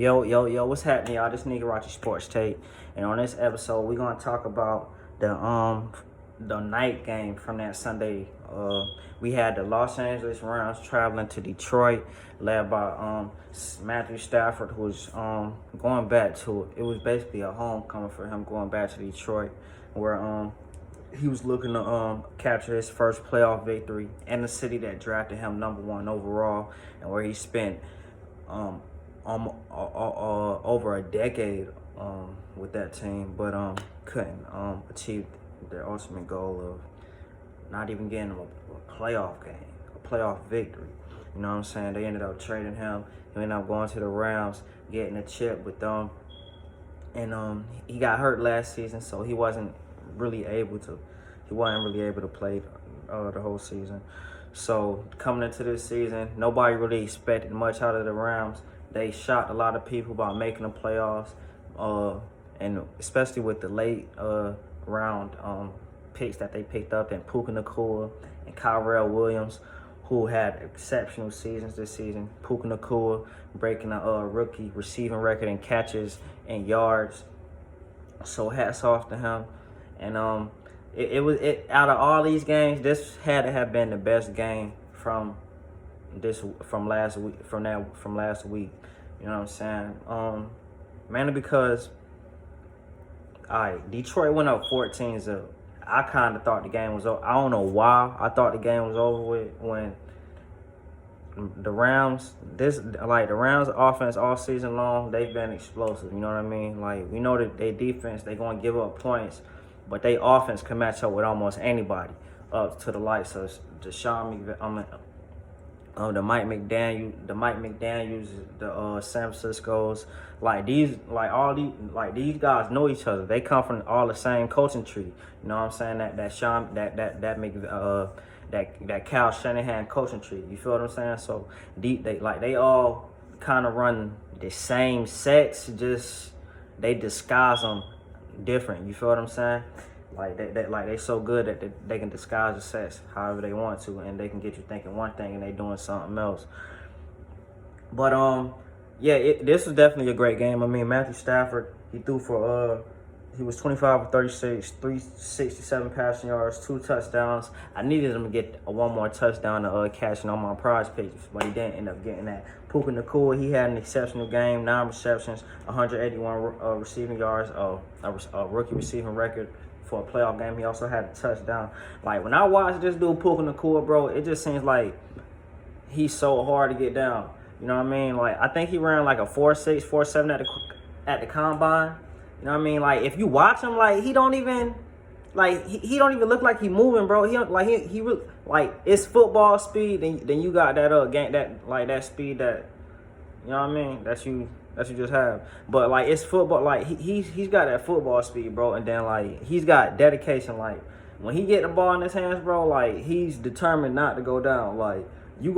Yo, what's happening, y'all? This Nikaraxhi Sports Tape. And on this episode, we're gonna talk about the night game from that Sunday. We had the Los Angeles Rams traveling to Detroit, led by Matthew Stafford, who was going back to it was basically a homecoming for him going back to Detroit, where he was looking to capture his first playoff victory in the city that drafted him #1 overall, and where he spent over a decade with that team, but couldn't achieve their ultimate goal of not even getting a playoff game, a playoff victory. You know what I'm saying? They ended up trading him. He ended up going to the Rams, getting a chip with them, and he got hurt last season, so he wasn't really able to. He wasn't really able to play the whole season. So coming into this season, nobody really expected much out of the Rams. They shocked a lot of people by making the playoffs, and especially with the late round picks that they picked up, and Puka Nacua and Kyrell Williams, who had exceptional seasons this season. Puka Nacua breaking a rookie receiving record in catches and yards. So hats off to him. And it was out of all these games, this had to have been the best game from last week. You know what I'm saying? Mainly because Detroit went up 14-0. I kind of thought the game was over. I don't know why I thought the game was over with when the Rams offense all season long, they've been explosive. You know what I mean? Like, we know that their defense, they're going to give up points, but their offense can match up with almost anybody, up to the likes of the Mike McDaniels, the San Francisco's, these guys know each other. They come from all the same coaching tree. You know what I'm saying? That Kyle Shanahan coaching tree. You feel what I'm saying? So they all kind of run the same sets, just they disguise them different. You feel what I'm saying? They so good that they can disguise the sets however they want to, and they can get you thinking one thing and they doing something else. But this was definitely a great game. I mean, Matthew Stafford, he was 25 of 36, 367 passing yards, 2 touchdowns. I needed him to get one more touchdown to catching on my prize pages, but he didn't end up getting that. Puka Nacua, he had an exceptional game, 9 receptions, 181 receiving yards, a rookie receiving record for a playoff game. He also had a touchdown. Like, when I watch this dude, Puka Nacua, bro, it just seems like he's so hard to get down. You know what I mean? Like, I think he ran like a 4.6, 4.7 at the combine. You know what I mean? Like, if you watch him, like, he don't even look like he moving, bro. It's football speed. Then you got that game, that speed that, you know what I mean, that you just have. But like, it's football. Like, he's got that football speed, bro. And then like, he's got dedication. Like, when he get the ball in his hands, bro, like, he's determined not to go down. Like, it's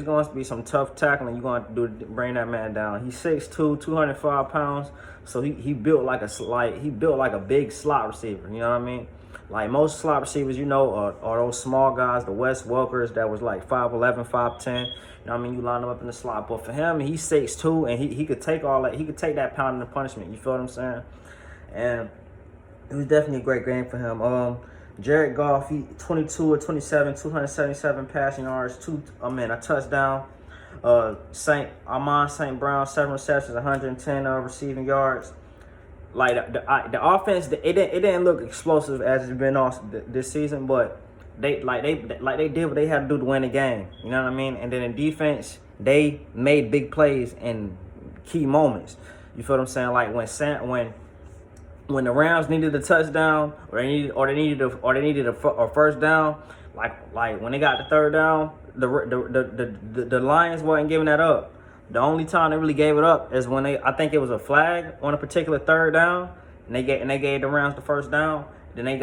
going to be some tough tackling you're going to do to bring that man down. He's 6'2", 205 pounds, so he built like a big slot receiver. You know what I mean? Like, most slot receivers, are those small guys, the Wes Welkers that was like 5'11", 5'10". You know what I mean? You line them up in the slot. But for him, he's 6'2", and he could take all that. He could take that pounding and punishment. You feel what I'm saying? And it was definitely a great game for him. Jared Goff, he 22 of 27, 277 passing yards, a touchdown. St. Brown, 7 receptions, 110 receiving yards. Like, the offense, it didn't look explosive as it's been this season, but they did what they had to do to win the game. You know what I mean? And then in defense, they made big plays in key moments. You feel what I'm saying? Like, when the Rams needed a touchdown, or they needed a first down, like when they got the third down, the Lions wasn't giving that up. The only time they really gave it up is when I think it was a flag on a particular third down, and they gave the Rams the first down. Then ended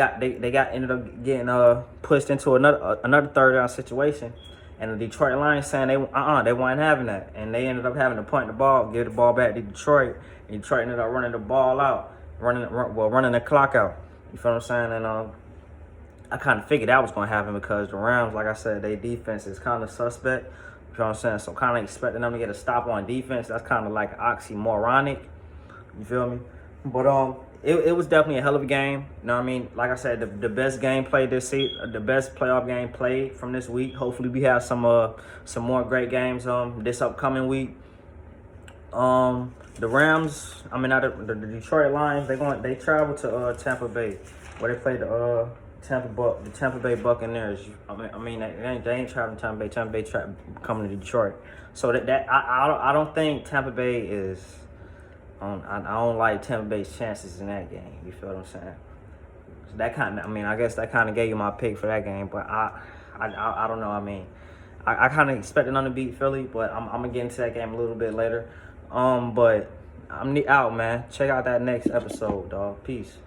up getting pushed into another third down situation, and the Detroit Lions saying they weren't having that, and they ended up having to punt the ball, give the ball back to Detroit. And Detroit ended up running the ball out. Running the clock out. You feel what I'm saying? And I kind of figured that was going to happen because the Rams, like I said, their defense is kind of suspect. You know what I'm saying? So kind of expecting them to get a stop on defense. That's kind of like oxymoronic. You feel me? But it was definitely a hell of a game. You know what I mean? Like I said, the best game played this season, the best playoff game played from this week. Hopefully we have some more great games this upcoming week. The Rams, the Detroit Lions, they travel to Tampa Bay, where they play the Tampa Bay Buccaneers. They ain't traveling to Tampa Bay. Tampa Bay coming to Detroit. So I don't think Tampa Bay is. I don't like Tampa Bay's chances in that game. You feel what I'm saying? So I guess that kind of gave you my pick for that game. But I don't know. I kind of expected them to beat Philly, but I'm gonna get into that game a little bit later. But I'm out, man. Check out that next episode, dog. Peace.